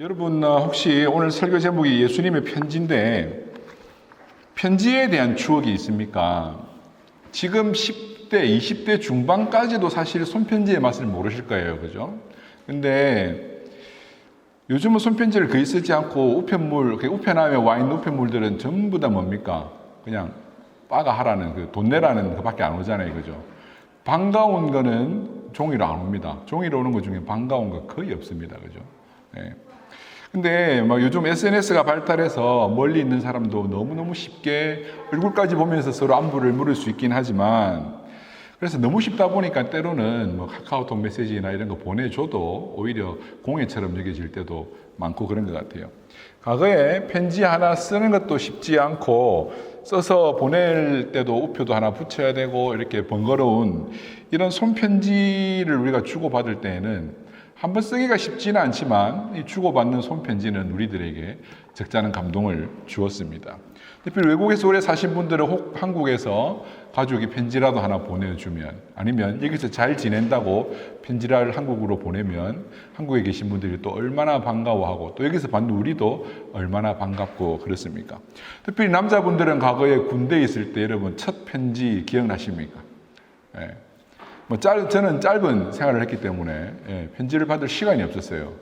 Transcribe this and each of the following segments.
여러분 혹시 오늘 설교 제목이 예수님의 편지인데 편지에 대한 추억이 있습니까? 지금 10대, 20대 중반까지도 사실 손편지의 맛을 모르실 거예요. 그죠? 근데 요즘은 손편지를 거의 쓰지 않고 우편함에 와 있는 우편물들은 전부 다 뭡니까? 그냥 빠가 하라는 돈 내라는 그밖에 안 오잖아요. 그죠? 반가운 거는 종이로 안 옵니다. 종이로 오는 것 중에 반가운 거 거의 없습니다. 그죠? 네. 근데 막 요즘 SNS가 발달해서 멀리 있는 사람도 너무너무 쉽게 얼굴까지 보면서 서로 안부를 물을 수 있긴 하지만, 그래서 너무 쉽다 보니까 때로는 뭐 카카오톡 메시지나 이런 거 보내줘도 오히려 공예처럼 여겨질 때도 많고 그런 것 같아요. 과거에 편지 하나 쓰는 것도 쉽지 않고 써서 보낼 때도 우표도 하나 붙여야 되고 이렇게 번거로운 이런 손편지를 우리가 주고받을 때에는 한번 쓰기가 쉽지는 않지만 이 주고받는 손편지는 우리들에게 적잖은 감동을 주었습니다. 특히 외국에서 오래 사신 분들은 혹 한국에서 가족이 편지라도 하나 보내주면, 아니면 여기서 잘 지낸다고 편지를 한국으로 보내면 한국에 계신 분들이 또 얼마나 반가워하고 또 여기서 받는 우리도 얼마나 반갑고 그렇습니까? 특별히 남자분들은 과거에 군대에 있을 때 여러분 첫 편지 기억나십니까? 예. 저는 짧은 생활을 했기 때문에 편지를 받을 시간이 없었어요.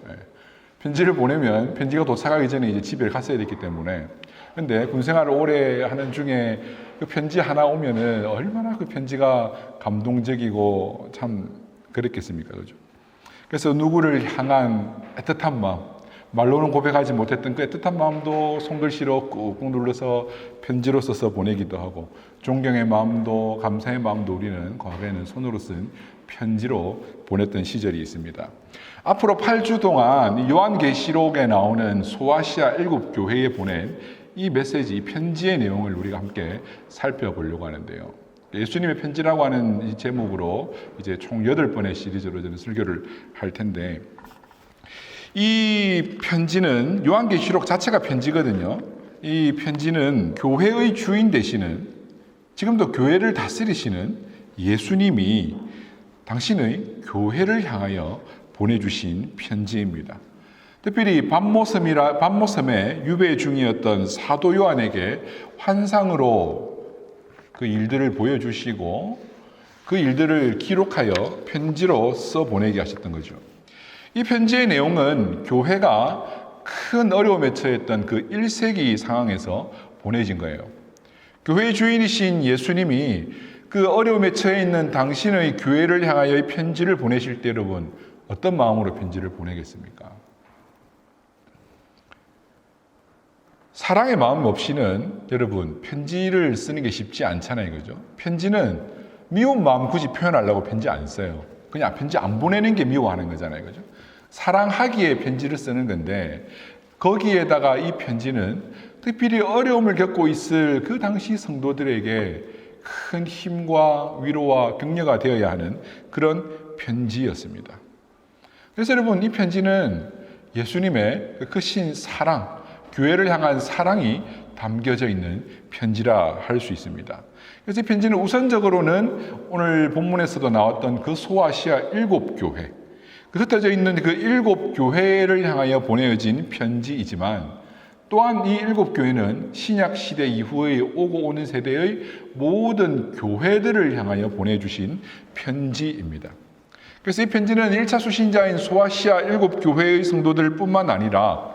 편지를 보내면 편지가 도착하기 전에 이제 집에 갔어야 됐기 때문에. 근데 군 생활을 오래 하는 중에 그 편지 하나 오면은 얼마나 그 편지가 감동적이고 참 그랬겠습니까, 그죠? 그래서 누구를 향한 애틋한 마음, 말로는 고백하지 못했던 그 애틋한 마음도 손글씨로 꾹꾹 눌러서 편지로 써서 보내기도 하고, 존경의 마음도 감사의 마음도 우리는 과거에는 손으로 쓴 편지로 보냈던 시절이 있습니다. 앞으로 8주 동안 요한계시록에 나오는 소아시아 7교회에 보낸 이 메시지, 이 편지의 내용을 우리가 함께 살펴보려고 하는데요. 예수님의 편지라고 하는 이 제목으로 이제 총 8번의 시리즈로 저는 설교를 할 텐데, 이 편지는 요한계시록 자체가 편지거든요. 이 편지는 교회의 주인 되시는, 지금도 교회를 다스리시는 예수님이 당신의 교회를 향하여 보내주신 편지입니다. 특별히 밤모섬에 유배 중이었던 사도 요한에게 환상으로 그 일들을 보여주시고 그 일들을 기록하여 편지로 써보내게 하셨던 거죠. 이 편지의 내용은 교회가 큰 어려움에 처했던 그 1세기 상황에서 보내진 거예요. 교회의 주인이신 예수님이 그 어려움에 처해 있는 당신의 교회를 향하여 이 편지를 보내실 때 여러분 어떤 마음으로 편지를 보내겠습니까? 사랑의 마음 없이는 여러분 편지를 쓰는 게 쉽지 않잖아요, 그죠? 편지는 미운 마음 굳이 표현하려고 편지 안 써요. 그냥 편지 안 보내는 게 미워하는 거잖아요, 그죠? 사랑하기에 편지를 쓰는 건데, 거기에다가 이 편지는 특별히 어려움을 겪고 있을 그 당시 성도들에게 큰 힘과 위로와 격려가 되어야 하는 그런 편지였습니다. 그래서 여러분 이 편지는 예수님의 그 크신 사랑, 교회를 향한 사랑이 담겨져 있는 편지라 할 수 있습니다. 그래서 이 편지는 우선적으로는 오늘 본문에서도 나왔던 그 소아시아 7교회, 그 흩어져 있는 그 7교회를 향하여 보내어진 편지이지만, 또한 이 7교회는 신약 시대 이후에 오고 오는 세대의 모든 교회들을 향하여 보내주신 편지입니다. 그래서 이 편지는 1차 수신자인 소아시아 7교회의 성도들 뿐만 아니라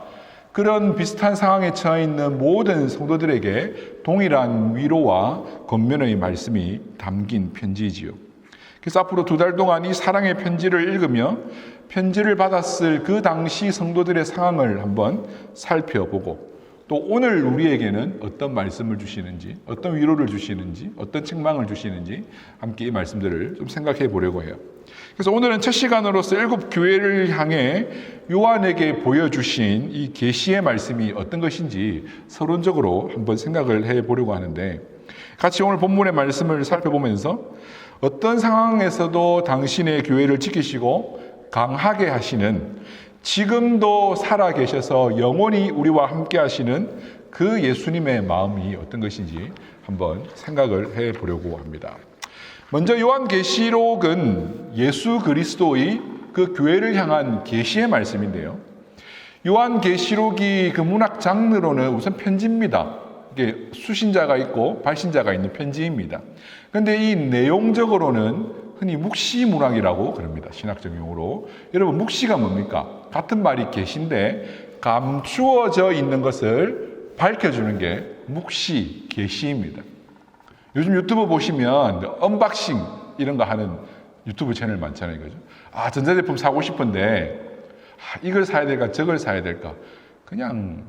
그런 비슷한 상황에 처해 있는 모든 성도들에게 동일한 위로와 권면의 말씀이 담긴 편지이지요. 그래서 앞으로 2달 동안 이 사랑의 편지를 읽으며 편지를 받았을 그 당시 성도들의 상황을 한번 살펴보고, 또 오늘 우리에게는 어떤 말씀을 주시는지, 어떤 위로를 주시는지, 어떤 책망을 주시는지 함께 이 말씀들을 좀 생각해 보려고 해요. 그래서 오늘은 첫 시간으로서 7교회를 향해 요한에게 보여주신 이 계시의 말씀이 어떤 것인지 서론적으로 한번 생각을 해 보려고 하는데, 같이 오늘 본문의 말씀을 살펴보면서 어떤 상황에서도 당신의 교회를 지키시고 강하게 하시는, 지금도 살아 계셔서 영원히 우리와 함께 하시는 그 예수님의 마음이 어떤 것인지 한번 생각을 해 보려고 합니다. 먼저 요한계시록은 예수 그리스도의 그 교회를 향한 계시의 말씀인데요. 요한계시록이 그 문학 장르로는 우선 편지입니다. 이게 수신자가 있고 발신자가 있는 편지입니다. 그런데 이 내용적으로는 흔히 묵시문학이라고 그럽니다. 신학적 용어로. 여러분, 묵시가 뭡니까? 같은 말이 계시인데 감추어져 있는 것을 밝혀주는 게 묵시, 계시입니다. 요즘 유튜브 보시면 언박싱 이런 거 하는 유튜브 채널 많잖아요. 그죠? 전자제품 사고 싶은데 이걸 사야 될까 저걸 사야 될까. 그냥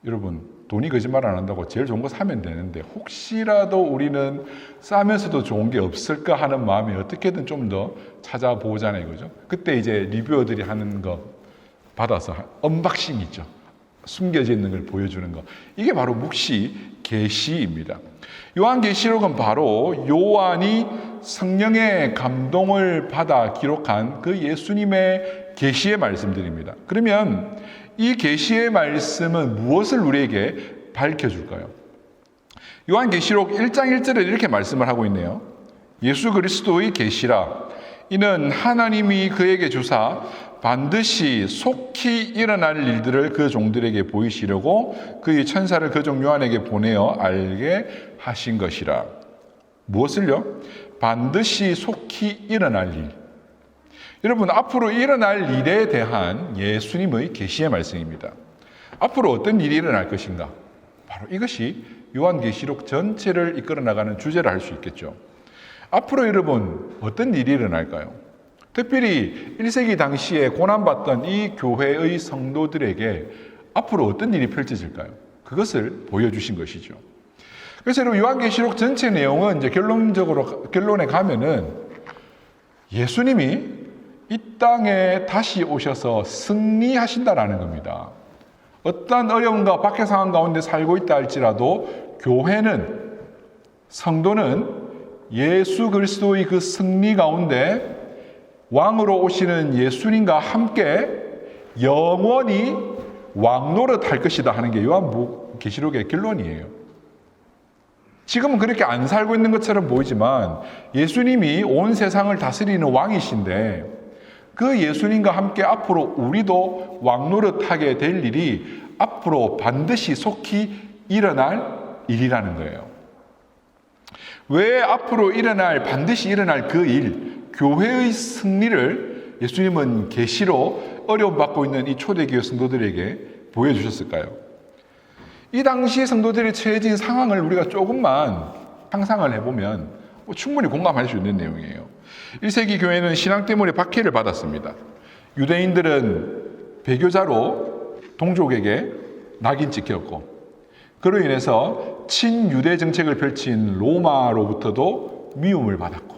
여러분, 돈이 거짓말 안 한다고 제일 좋은 거 사면 되는데 혹시라도 우리는 싸면서도 좋은 게 없을까 하는 마음에 어떻게든 좀 더 찾아보잖아요. 그죠? 그때 이제 리뷰어들이 하는 거 받아서 언박싱 있죠. 숨겨져 있는 걸 보여주는 거. 이게 바로 묵시, 계시입니다. 요한계시록은 바로 요한이 성령의 감동을 받아 기록한 그 예수님의 계시의 말씀들입니다. 그러면 이 계시의 말씀은 무엇을 우리에게 밝혀줄까요? 요한계시록 1장 1절에 이렇게 말씀을 하고 있네요. 예수 그리스도의 계시라. 이는 하나님이 그에게 주사 반드시 속히 일어날 일들을 그 종들에게 보이시려고 그의 천사를 그 종 요한에게 보내어 알게 하신 것이라. 무엇을요? 반드시 속히 일어날 일. 여러분, 앞으로 일어날 일에 대한 예수님의 계시의 말씀입니다. 앞으로 어떤 일이 일어날 것인가? 바로 이것이 요한계시록 전체를 이끌어 나가는 주제를 할 수 있겠죠. 앞으로 여러분, 어떤 일이 일어날까요? 특별히 1세기 당시에 고난받던 이 교회의 성도들에게 앞으로 어떤 일이 펼쳐질까요? 그것을 보여주신 것이죠. 그래서 여러분, 요한계시록 전체 내용은 이제 결론에 가면은 예수님이 이 땅에 다시 오셔서 승리하신다라는 겁니다. 어떤 어려움과 박해 상황 가운데 살고 있다 할지라도 교회는, 성도는 예수 그리스도의 그 승리 가운데 왕으로 오시는 예수님과 함께 영원히 왕노릇 할 것이다 하는 게 요한계시록의 결론이에요. 지금은 그렇게 안 살고 있는 것처럼 보이지만 예수님이 온 세상을 다스리는 왕이신데 그 예수님과 함께 앞으로 우리도 왕노릇하게 될 일이 앞으로 반드시 속히 일어날 일이라는 거예요. 왜 앞으로 반드시 일어날 그 일, 교회의 승리를 예수님은 계시로 어려움받고 있는 이 초대교회 성도들에게 보여주셨을까요? 이 당시 성도들이 처해진 상황을 우리가 조금만 상상을 해보면 충분히 공감할 수 있는 내용이에요. 1세기 교회는 신앙 때문에 박해를 받았습니다. 유대인들은 배교자로 동족에게 낙인 찍혔고, 그로 인해서 친유대 정책을 펼친 로마로부터도 미움을 받았고,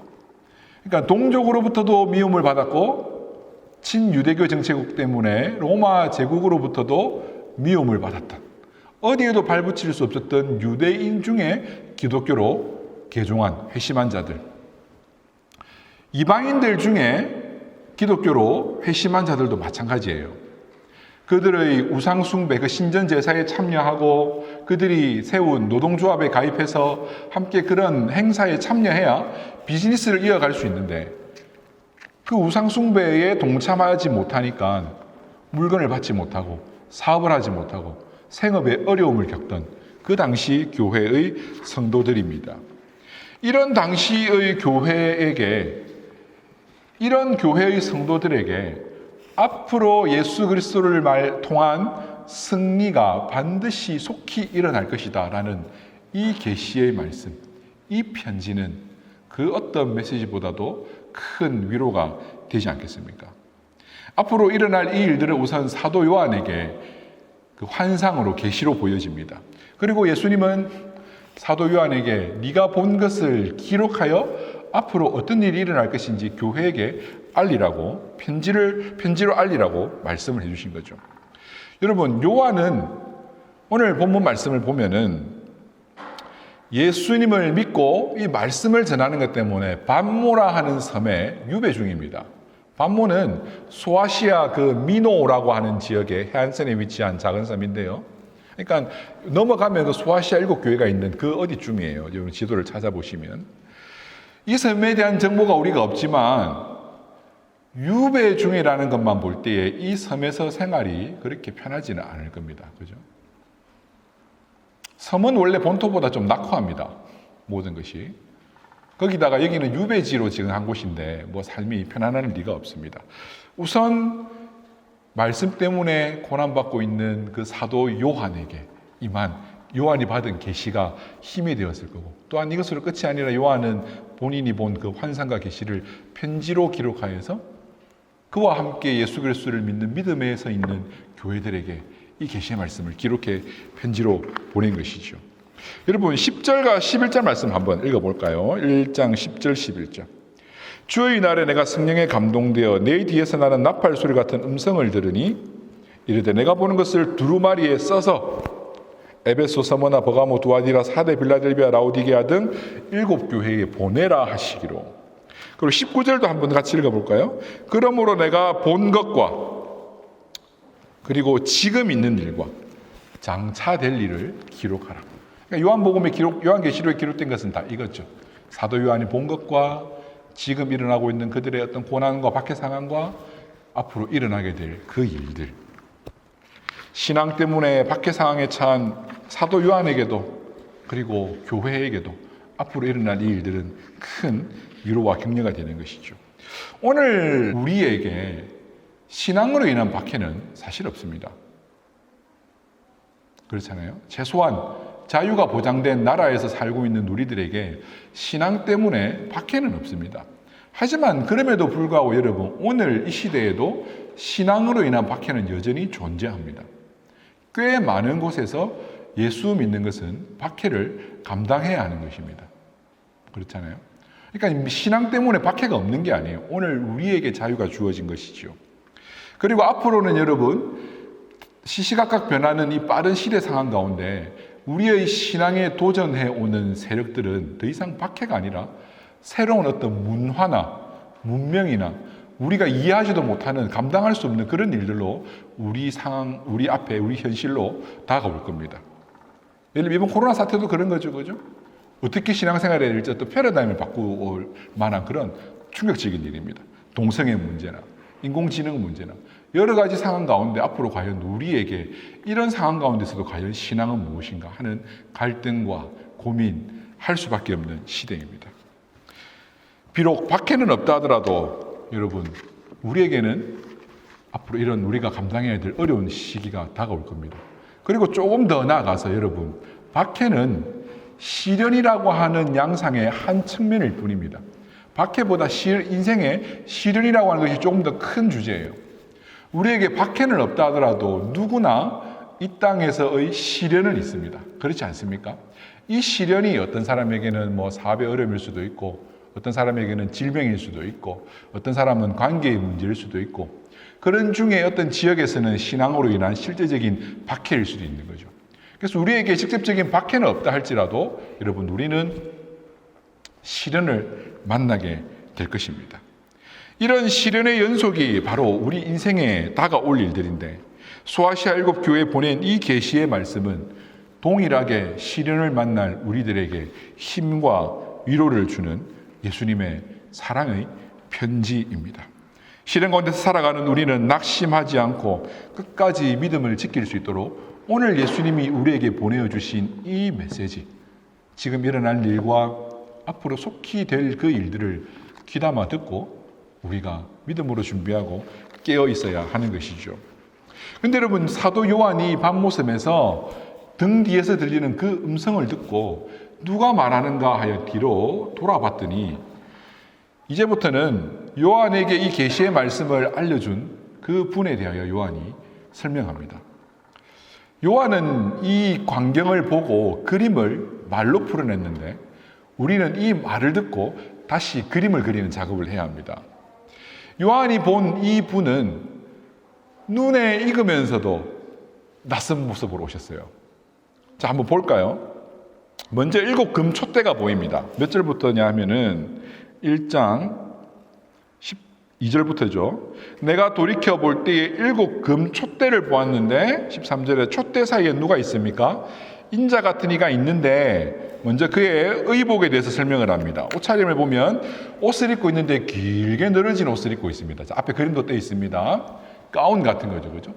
그러니까 동족으로부터도 미움을 받았고 친유대교 정책 때문에 로마 제국으로부터도 미움을 받았다. 어디에도 발붙일 수 없었던 유대인 중에 기독교로 개종한 회심한 자들, 이방인들 중에 기독교로 회심한 자들도 마찬가지예요. 그들의 우상숭배, 그 신전제사에 참여하고 그들이 세운 노동조합에 가입해서 함께 그런 행사에 참여해야 비즈니스를 이어갈 수 있는데 그 우상숭배에 동참하지 못하니까 물건을 받지 못하고 사업을 하지 못하고 생업에 어려움을 겪던 그 당시 교회의 성도들입니다. 이런 당시의 이런 교회의 성도들에게 앞으로 예수 그리스도를 통한 승리가 반드시 속히 일어날 것이다 라는 이 계시의 말씀, 이 편지는 그 어떤 메시지보다도 큰 위로가 되지 않겠습니까? 앞으로 일어날 이 일들을 우선 사도 요한에게 그 환상으로 계시로 보여집니다. 그리고 예수님은 사도 요한에게 네가 본 것을 기록하여 앞으로 어떤 일이 일어날 것인지 교회에게 알리라고 편지로 알리라고 말씀을 해주신 거죠. 여러분, 요한은 오늘 본문 말씀을 보면은 예수님을 믿고 이 말씀을 전하는 것 때문에 반모라 하는 섬에 유배 중입니다. 반모는 소아시아 그 미노라고 하는 지역의 해안선에 위치한 작은 섬인데요. 그러니까 넘어가면 그 소아시아 7교회가 있는 그 어디쯤이에요. 여러분 지도를 찾아보시면. 이 섬에 대한 정보가 우리가 없지만 유배 중이라는 것만 볼 때에 이 섬에서 생활이 그렇게 편하지는 않을 겁니다. 그죠? 섬은 원래 본토보다 좀 낙후합니다. 모든 것이. 거기다가 여기는 유배지로 지금 한 곳인데 뭐 삶이 편안할 리가 없습니다. 우선 말씀 때문에 고난받고 있는 그 사도 요한에게 임한 요한이 받은 계시가 힘이 되었을 거고, 또한 이것으로 끝이 아니라 요한은 본인이 본 그 환상과 계시를 편지로 기록하여서 그와 함께 예수 그리스도를 믿는 믿음에 서 있는 교회들에게 이 계시의 말씀을 기록해 편지로 보낸 것이죠. 여러분 10절과 11절 말씀 한번 읽어볼까요? 1장 10절 11절. 주의 날에 내가 성령에 감동되어 내 뒤에서 나는 나팔 소리 같은 음성을 들으니 이르되 내가 보는 것을 두루마리에 써서 에베소, 서머나, 버가모, 두아디라, 사데, 빌라델비아, 라오디게아 등 7교회에 보내라 하시기로. 그리고 19절도 한번 같이 읽어볼까요? 그러므로 내가 본 것과 그리고 지금 있는 일과 장차 될 일을 기록하라. 그러니까 요한복음에 요한계시록에 기록된 것은 다 이거죠. 사도 요한이 본 것과 지금 일어나고 있는 그들의 어떤 고난과 박해 상황과 앞으로 일어나게 될 그 일들. 신앙 때문에 박해 상황에 처한 사도 요한에게도 그리고 교회에게도 앞으로 일어날 이 일들은 큰 위로와 격려가 되는 것이죠. 오늘 우리에게 신앙으로 인한 박해는 사실 없습니다. 그렇잖아요. 최소한 자유가 보장된 나라에서 살고 있는 우리들에게 신앙 때문에 박해는 없습니다. 하지만 그럼에도 불구하고 여러분, 오늘 이 시대에도 신앙으로 인한 박해는 여전히 존재합니다. 꽤 많은 곳에서 예수 믿는 것은 박해를 감당해야 하는 것입니다. 그렇잖아요. 그러니까 신앙 때문에 박해가 없는 게 아니에요. 오늘 우리에게 자유가 주어진 것이죠. 그리고 앞으로는 여러분, 시시각각 변하는 이 빠른 시대 상황 가운데 우리의 신앙에 도전해 오는 세력들은 더 이상 박해가 아니라 새로운 어떤 문화나 문명이나 우리가 이해하지도 못하는, 감당할 수 없는 그런 일들로 우리 상황, 우리 앞에, 우리 현실로 다가올 겁니다. 예를 들면 이번 코로나 사태도 그런 거죠, 그죠? 어떻게 신앙생활에 될지 어떤 패러다임을 바꿀 만한 그런 충격적인 일입니다. 동성애 문제나 인공지능 문제나 여러 가지 상황 가운데 앞으로 과연 우리에게 이런 상황 가운데서도 과연 신앙은 무엇인가 하는 갈등과 고민할 수밖에 없는 시대입니다. 비록 박해는 없다 하더라도 여러분, 우리에게는 앞으로 이런 우리가 감당해야 될 어려운 시기가 다가올 겁니다. 그리고 조금 더 나아가서 여러분, 박해는 시련이라고 하는 양상의 한 측면일 뿐입니다. 박해보다 인생의 시련이라고 하는 것이 조금 더 큰 주제예요. 우리에게 박해는 없다 하더라도 누구나 이 땅에서의 시련은 있습니다. 그렇지 않습니까? 이 시련이 어떤 사람에게는 뭐 사업의 어려움일 수도 있고, 어떤 사람에게는 질병일 수도 있고, 어떤 사람은 관계의 문제일 수도 있고, 그런 중에 어떤 지역에서는 신앙으로 인한 실제적인 박해일 수도 있는 거죠. 그래서 우리에게 직접적인 박해는 없다 할지라도 여러분, 우리는 시련을 만나게 될 것입니다. 이런 시련의 연속이 바로 우리 인생에 다가올 일들인데, 소아시아 7교회에 보낸 이 계시의 말씀은 동일하게 시련을 만날 우리들에게 힘과 위로를 주는 예수님의 사랑의 편지입니다. 시련 가운데서 살아가는 우리는 낙심하지 않고 끝까지 믿음을 지킬 수 있도록 오늘 예수님이 우리에게 보내주신 이 메시지, 지금 일어날 일과 앞으로 속히 될 그 일들을 귀담아 듣고 우리가 믿음으로 준비하고 깨어 있어야 하는 것이죠. 그런데 여러분, 사도 요한이 밤모섬에서 등 뒤에서 들리는 그 음성을 듣고 누가 말하는가 하여 뒤로 돌아봤더니 이제부터는 요한에게 이 계시의 말씀을 알려준 그 분에 대하여 요한이 설명합니다. 요한은 이 광경을 보고 그림을 말로 풀어냈는데 우리는 이 말을 듣고 다시 그림을 그리는 작업을 해야 합니다. 요한이 본 이 분은 눈에 익으면서도 낯선 모습으로 오셨어요. 자, 한번 볼까요? 먼저 7 금촛대가 보입니다. 몇 절부터냐 하면은 1장 12절부터죠. 내가 돌이켜 볼 때에 7 금촛대를 보았는데 13절에 촛대 사이에 누가 있습니까? 인자 같은 이가 있는데 먼저 그의 의복에 대해서 설명을 합니다. 옷차림을 보면 옷을 입고 있는데 길게 늘어진 옷을 입고 있습니다. 자, 앞에 그림도 떼 있습니다. 가운 같은 거죠, 그죠?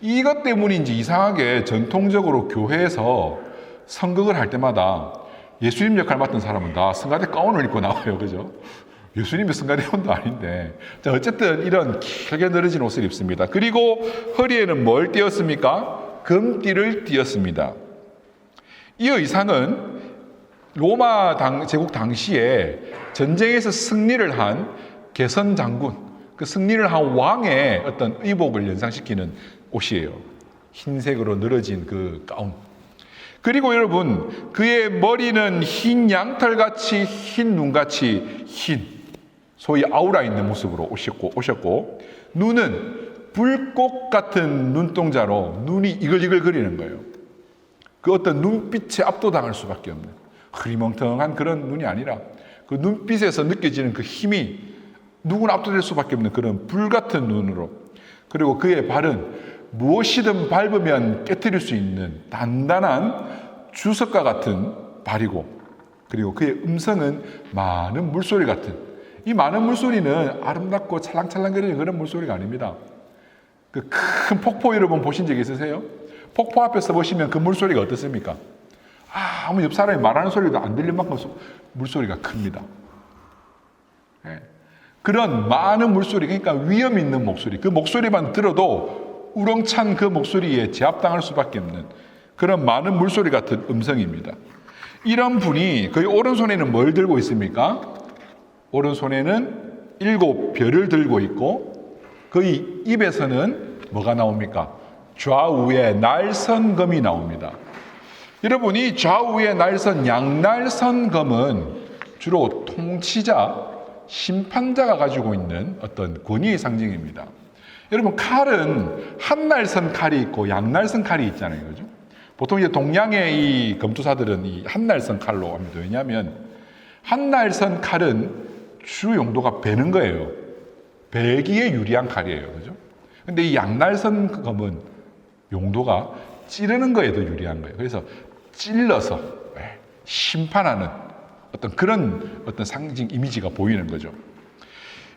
이것 때문인지 이상하게 전통적으로 교회에서 성극을 할 때마다 예수님 역할 맡은 사람은 다 성가대 가운을 입고 나와요, 그죠? 예수님이 성가대원도 아닌데. 자, 어쨌든 이런 길게 늘어진 옷을 입습니다. 그리고 허리에는 뭘 띄었습니까? 금띠를 띄었습니다. 이 의상은 로마 제국 당시에 전쟁에서 승리를 한 개선 장군, 그 승리를 한 왕의 어떤 의복을 연상시키는 옷이에요. 흰색으로 늘어진 그 가운. 그리고 여러분, 그의 머리는 흰 양털같이 흰 눈같이 흰, 소위 아우라 있는 모습으로 오셨고 눈은 불꽃 같은 눈동자로 눈이 이글이글 거리는 거예요. 그 어떤 눈빛에 압도당할 수밖에 없는 흐리멍텅한 그런 눈이 아니라 그 눈빛에서 느껴지는 그 힘이 누구나 압도될 수밖에 없는 그런 불같은 눈으로, 그리고 그의 발은 무엇이든 밟으면 깨트릴 수 있는 단단한 주석과 같은 발이고, 그리고 그의 음성은 많은 물소리 같은, 이 많은 물소리는 아름답고 찰랑찰랑거리는 그런 물소리가 아닙니다. 그 큰 폭포 여러분 보신 적 있으세요? 폭포 앞에서 보시면 그 물소리가 어떻습니까? 아무 옆 사람이 말하는 소리도 안 들릴 만큼 물소리가 큽니다. 네. 그런 많은 물소리, 그러니까 위험 있는 목소리, 그 목소리만 들어도 우렁찬 그 목소리에 제압당할 수밖에 없는 그런 많은 물소리 같은 음성입니다. 이런 분이 그의 오른손에는 뭘 들고 있습니까? 오른손에는 7별을 들고 있고 그의 입에서는 뭐가 나옵니까? 좌우에 날선검이 나옵니다. 여러분, 이 좌우에 날선 양날선검은 주로 통치자, 심판자가 가지고 있는 어떤 권위의 상징입니다. 여러분, 칼은 한날선 칼이 있고 양날선 칼이 있잖아요, 그죠? 보통 이제 동양의 이 검투사들은 이 한날선 칼로 합니다. 왜냐하면 한날선 칼은 주 용도가 베는 거예요. 베기에 유리한 칼이에요, 그죠? 근데 이 양날선 검은 용도가 찌르는 거에도 유리한 거예요. 그래서 찔러서 심판하는 어떤 그런 어떤 상징 이미지가 보이는 거죠.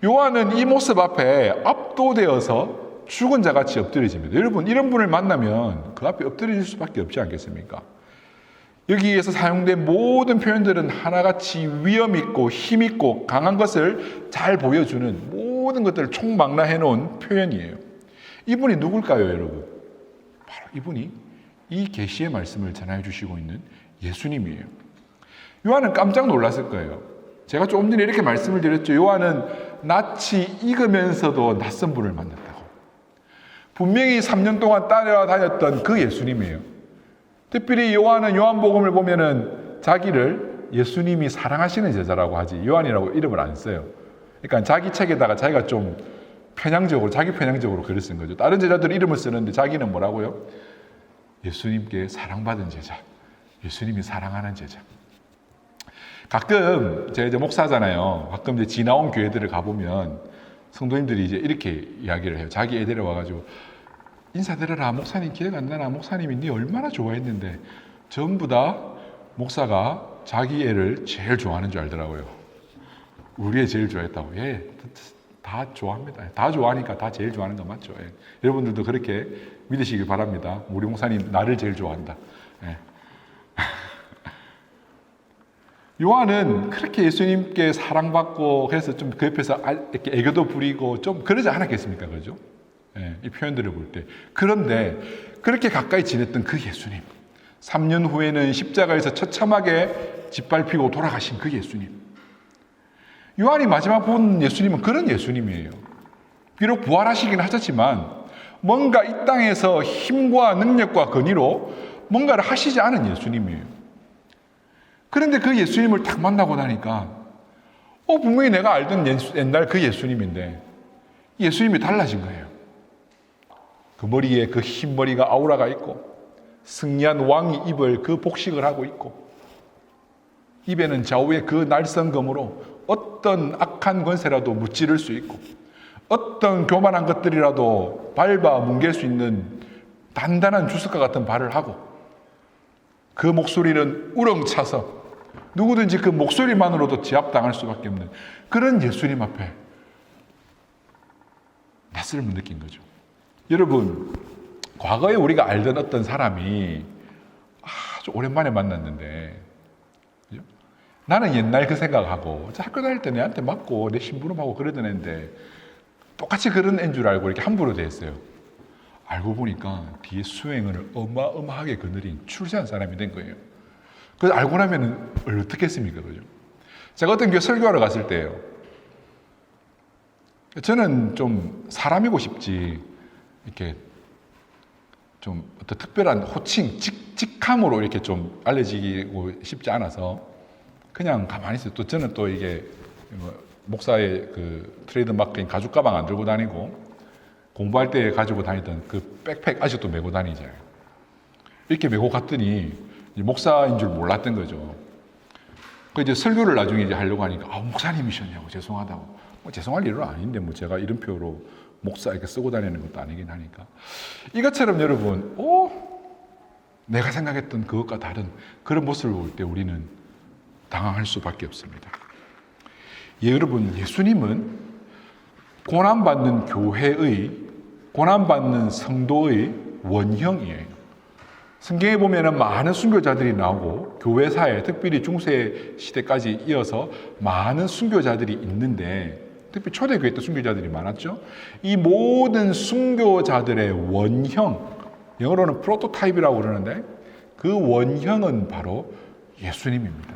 요한은 이 모습 앞에 압도되어서 죽은 자 같이 엎드려집니다. 여러분, 이런 분을 만나면 그 앞에 엎드려질 수밖에 없지 않겠습니까? 여기에서 사용된 모든 표현들은 하나같이 위험 있고 힘 있고 강한 것을 잘 보여주는 모든 것들을 총망라해 놓은 표현이에요. 이분이 누굴까요, 여러분? 바로 이분이 이 계시의 말씀을 전해 주시고 있는 예수님이에요. 요한은 깜짝 놀랐을 거예요. 제가 조금 전에 이렇게 말씀을 드렸죠. 요한은 낯이 익으면서도 낯선 분을 만났다고. 분명히 3년 동안 따라다녔던 그 예수님이에요. 특별히 요한은 요한복음을 보면은 자기를 예수님이 사랑하시는 제자라고 하지 요한이라고 이름을 안 써요. 그러니까 자기 책에다가 자기가 좀 자기 편향적으로 글을 쓴 거죠. 다른 제자들은 이름을 쓰는데 자기는 뭐라고요? 예수님께 사랑받은 제자. 예수님이 사랑하는 제자. 가끔 제가 이제 목사잖아요. 가끔 이제 지나온 교회들을 가보면 성도님들이 이제 이렇게 이야기를 해요. 자기 애 데려와가지고 인사드려라. 목사님 기억 안 나나? 목사님이 네 얼마나 좋아했는데. 전부 다 목사가 자기 애를 제일 좋아하는 줄 알더라고요. 우리 애 제일 좋아했다고. 예, 다 좋아합니다. 다 좋아하니까 다 제일 좋아하는 거 맞죠. 예. 여러분들도 그렇게 믿으시길 바랍니다. 우리 목사님 나를 제일 좋아한다. 예. 요한은 그렇게 예수님께 사랑받고 그래서 좀 그 옆에서 이렇게 애교도 부리고 좀 그러지 않았겠습니까? 그죠? 예, 이 표현들을 볼 때. 그런데 그렇게 가까이 지냈던 그 예수님, 3년 후에는 십자가에서 처참하게 짓밟히고 돌아가신 그 예수님. 요한이 마지막 본 예수님은 그런 예수님이에요. 비록 부활하시긴 하셨지만 뭔가 이 땅에서 힘과 능력과 권위로 뭔가를 하시지 않은 예수님이에요. 그런데 그 예수님을 딱 만나고 나니까 분명히 내가 알던 옛날 그 예수님인데 예수님이 달라진 거예요. 그 머리에 그 흰 머리가 아우라가 있고 승리한 왕이 입을 그 복식을 하고 있고 입에는 좌우에 그 날선검으로 어떤 악한 권세라도 무찌를 수 있고 어떤 교만한 것들이라도 밟아 뭉갤 수 있는 단단한 주석과 같은 발을 하고 그 목소리는 우렁차서 누구든지 그 목소리만으로도 제압당할 수밖에 없는 그런 예수님 앞에 낯설음을 느낀 거죠. 여러분, 과거에 우리가 알던 어떤 사람이 아주 오랜만에 만났는데, 그죠? 나는 옛날 그 생각하고 학교 다닐 때 내한테 맞고 내 심부름하고 그러던 애인데 똑같이 그런 애인 줄 알고 이렇게 함부로 대했어요. 알고 보니까 뒤에 수행을 어마어마하게 거느린 출세한 사람이 된 거예요. 그래서 알고 나면 어떻게 했습니까? 그죠? 제가 어떤 교회 설교하러 갔을 때요. 저는 좀 사람이고 싶지, 이렇게 좀 어떤 특별한 호칭, 직함으로 이렇게 좀 알려지고 싶지 않아서 그냥 가만히 있어요. 또 저는 또 이게 목사의 그 트레이드 마크인 가죽 가방 안 들고 다니고 공부할 때 가지고 다니던 그 백팩 아직도 메고 다니잖아요. 이렇게 메고 갔더니 목사인 줄 몰랐던 거죠. 그 이제 설교를 나중에 이제 하려고 하니까 목사님이셨냐고 죄송하다고. 죄송할 일은 아닌데 제가 이름표로 목사 이렇게 쓰고 다니는 것도 아니긴 하니까. 이것처럼 여러분, 내가 생각했던 그것과 다른 그런 모습을 볼 때 우리는 당황할 수밖에 없습니다. 여러분, 예수님은 고난받는 교회의, 고난받는 성도의 원형이에요. 성경에 보면은 많은 순교자들이 나오고 교회사에 특별히 중세 시대까지 이어서 많은 순교자들이 있는데, 특히 초대교회 때 순교자들이 많았죠. 이 모든 순교자들의 원형, 영어로는 프로토타입이라고 그러는데 그 원형은 바로 예수님입니다.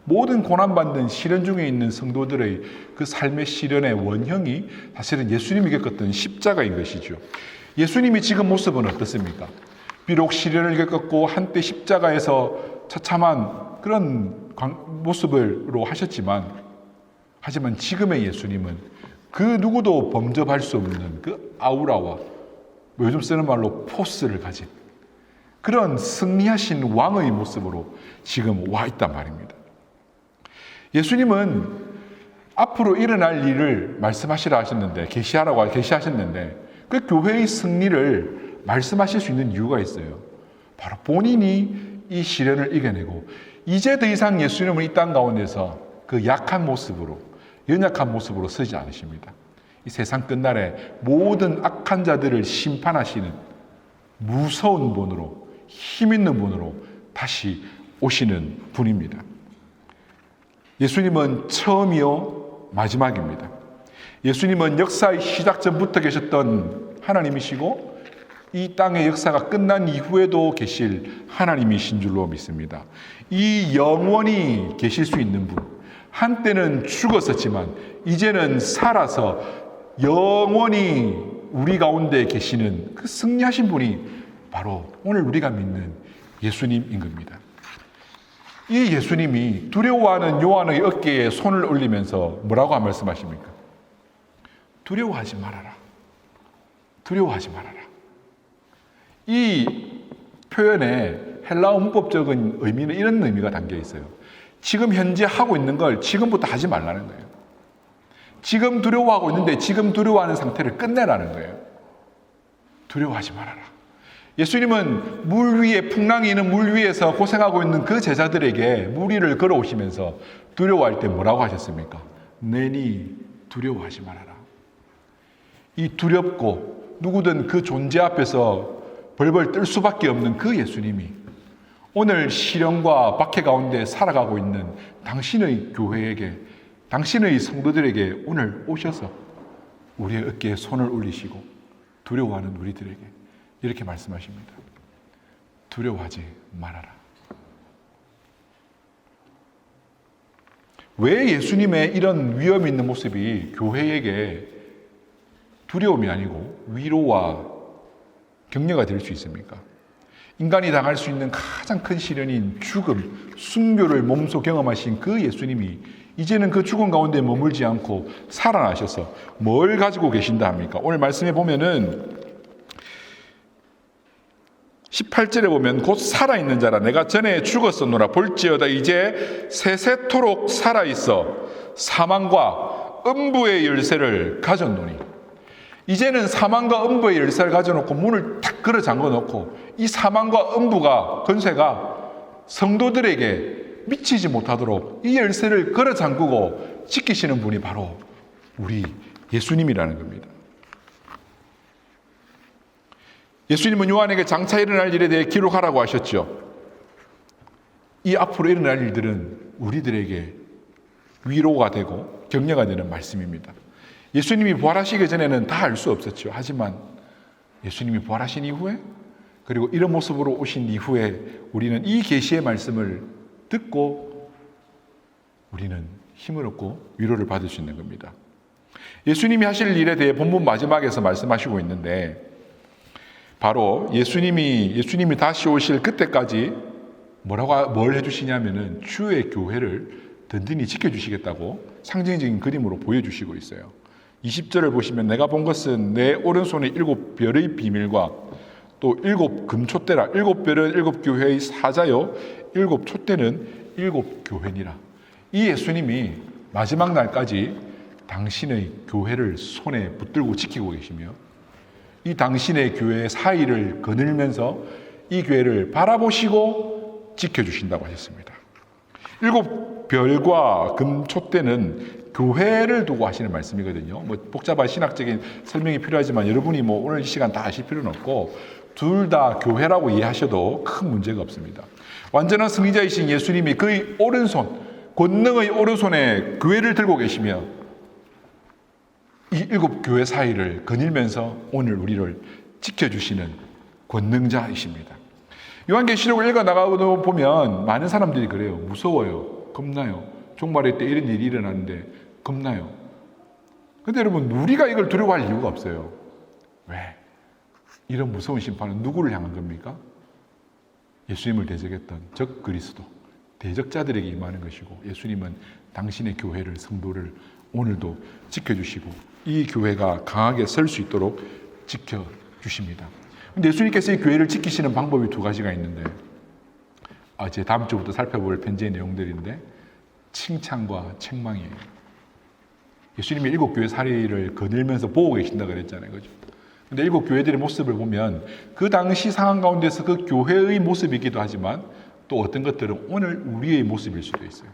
모든 고난받는 시련 중에 있는 성도들의 그 삶의 시련의 원형이 사실은 예수님이 겪었던 십자가인 것이죠. 예수님이 지금 모습은 어떻습니까? 비록 시련을 겪었고 한때 십자가에서 처참한 그런 모습으로 하지만 지금의 예수님은 그 누구도 범접할 수 없는 그 아우라와 요즘 쓰는 말로 포스를 가진 그런 승리하신 왕의 모습으로 지금 와 있단 말입니다. 예수님은 앞으로 일어날 일을 말씀하시라 하셨는데, 계시하셨는데 그 교회의 승리를 말씀하실 수 있는 이유가 있어요. 바로 본인이 이 시련을 이겨내고 이제 더 이상 예수님은 이 땅 가운데서 그 약한 모습으로, 연약한 모습으로 서지 않으십니다. 이 세상 끝날에 모든 악한 자들을 심판하시는 무서운 분으로, 힘 있는 분으로 다시 오시는 분입니다. 예수님은 처음이요 마지막입니다. 예수님은 역사의 시작 전부터 계셨던 하나님이시고 이 땅의 역사가 끝난 이후에도 계실 하나님이신 줄로 믿습니다. 이 영원히 계실 수 있는 분, 한때는 죽었었지만 이제는 살아서 영원히 우리 가운데 계시는 그 승리하신 분이 바로 오늘 우리가 믿는 예수님인 겁니다. 이 예수님이 두려워하는 요한의 어깨에 손을 올리면서 뭐라고 말씀하십니까? 두려워하지 말아라. 두려워하지 말아라. 이 표현에 헬라어 문법적인 의미는 이런 의미가 담겨 있어요. 지금 현재 하고 있는 걸 지금부터 하지 말라는 거예요. 지금 두려워하고 있는데 지금 두려워하는 상태를 끝내라는 거예요. 두려워하지 말아라. 예수님은 물 위에, 풍랑이 있는 물 위에서 고생하고 있는 그 제자들에게 물 위를 걸어오시면서 두려워할 때 뭐라고 하셨습니까? 내니 두려워하지 말아라. 이 두렵고 누구든 그 존재 앞에서 벌벌 떨 수밖에 없는 그 예수님이 오늘 시련과 박해 가운데 살아가고 있는 당신의 교회에게, 당신의 성도들에게 오늘 오셔서 우리의 어깨에 손을 올리시고 두려워하는 우리들에게 이렇게 말씀하십니다. 두려워하지 말아라. 왜 예수님의 이런 위험 있는 모습이 교회에게 두려움이 아니고 위로와 격려가 될 수 있습니까? 인간이 당할 수 있는 가장 큰 시련인 죽음, 순교를 몸소 경험하신 그 예수님이 이제는 그 죽음 가운데 머물지 않고 살아나셔서 뭘 가지고 계신다 합니까? 오늘 말씀에 보면은 18절에 보면 곧 살아있는 자라 내가 전에 죽었었노라 볼지어다 이제 세세토록 살아있어 사망과 음부의 열쇠를 가졌노니. 이제는 사망과 음부의 열쇠를 가져놓고 문을 탁 걸어 잠궈 놓고 이 사망과 음부가 권세가 성도들에게 미치지 못하도록 이 열쇠를 걸어 잠그고 지키시는 분이 바로 우리 예수님이라는 겁니다. 예수님은 요한에게 장차 일어날 일에 대해 기록하라고 하셨죠. 이 앞으로 일어날 일들은 우리들에게 위로가 되고 격려가 되는 말씀입니다. 예수님이 부활하시기 전에는 다 알 수 없었죠. 하지만 예수님이 부활하신 이후에 그리고 이런 모습으로 오신 이후에 우리는 이 계시의 말씀을 듣고 우리는 힘을 얻고 위로를 받을 수 있는 겁니다. 예수님이 하실 일에 대해 본문 마지막에서 말씀하시고 있는데 바로 예수님이 다시 오실 그때까지 뭘 해주시냐면은 주의 교회를 든든히 지켜주시겠다고 상징적인 그림으로 보여주시고 있어요. 20절을 보시면 내가 본 것은 내 오른손에 7 별의 비밀과 또 7 금촛대라. 7 별은 7 교회의 사자요 7 촛대는 7 교회니라. 이 예수님이 마지막 날까지 당신의 교회를 손에 붙들고 지키고 계시며 이 당신의 교회의 사이를 거닐면서 이 교회를 바라보시고 지켜주신다고 하셨습니다. 7 별과 금촛대는 교회를 두고 하시는 말씀이거든요. 복잡한 신학적인 설명이 필요하지만 여러분이 오늘 이 시간 다 아실 필요는 없고 둘 다 교회라고 이해하셔도 큰 문제가 없습니다. 완전한 승리자이신 예수님이 그의 오른손, 권능의 오른손에 교회를 들고 계시며 이 7 교회 사이를 거닐면서 오늘 우리를 지켜주시는 권능자이십니다. 요한계시록을 읽어나가고 보면 많은 사람들이 그래요. 무서워요. 겁나요. 종말의 때 이런 일이 일어나는데 겁나요. 근데 여러분 우리가 이걸 두려워할 이유가 없어요. 왜? 이런 무서운 심판은 누구를 향한 겁니까? 예수님을 대적했던 적 그리스도, 대적자들에게 임하는 것이고 예수님은 당신의 교회를, 성도를 오늘도 지켜주시고 이 교회가 강하게 설 수 있도록 지켜주십니다. 근데 예수님께서 이 교회를 지키시는 방법이 2가지가 있는데 제 다음 주부터 살펴볼 편지의 내용들인데 칭찬과 책망이에요. 예수님이 7 교회 사례를 거닐면서 보고 계신다 그랬잖아요. 그죠? 근데 7 교회들의 모습을 보면 그 당시 상황 가운데서 그 교회의 모습이기도 하지만 또 어떤 것들은 오늘 우리의 모습일 수도 있어요.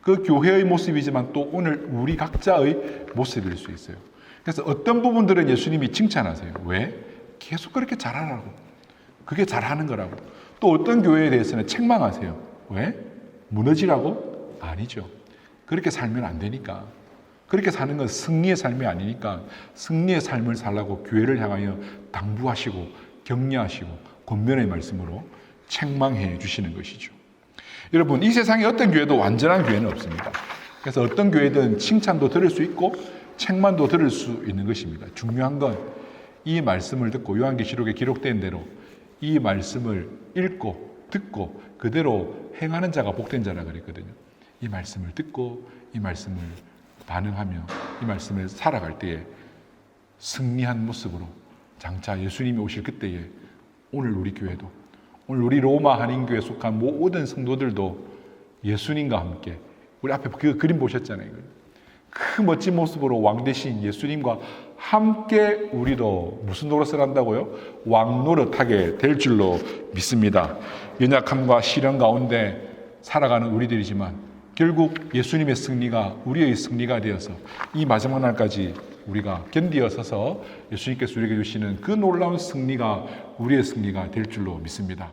그 교회의 모습이지만 또 오늘 우리 각자의 모습일 수 있어요. 그래서 어떤 부분들은 예수님이 칭찬하세요. 왜? 계속 그렇게 잘하라고. 그게 잘하는 거라고. 또 어떤 교회에 대해서는 책망하세요. 왜? 무너지라고? 아니죠. 그렇게 살면 안 되니까. 그렇게 사는 건 승리의 삶이 아니니까 승리의 삶을 살라고 교회를 향하여 당부하시고 격려하시고 권면의 말씀으로 책망해 주시는 것이죠. 여러분 이 세상에 어떤 교회도 완전한 교회는 없습니다. 그래서 어떤 교회든 칭찬도 들을 수 있고 책망도 들을 수 있는 것입니다. 중요한 건 이 말씀을 듣고 요한계시록에 기록된 대로 이 말씀을 읽고 듣고 그대로 행하는 자가 복된 자라 그랬거든요. 이 말씀을 듣고 이 말씀을 반응하며 이 말씀을 살아갈 때에 승리한 모습으로 장차 예수님이 오실 그때에 오늘 우리 교회도 오늘 우리 로마 한인교회에 속한 모든 성도들도 예수님과 함께 우리 앞에 그 그림 보셨잖아요. 그 멋진 모습으로 왕 대신 예수님과 함께 우리도 무슨 노릇을 한다고요? 왕 노릇하게 될 줄로 믿습니다. 연약함과 시련 가운데 살아가는 우리들이지만 결국 예수님의 승리가 우리의 승리가 되어서 이 마지막 날까지 우리가 견디어 서서 예수님께서 우리에게 주시는 그 놀라운 승리가 우리의 승리가 될 줄로 믿습니다.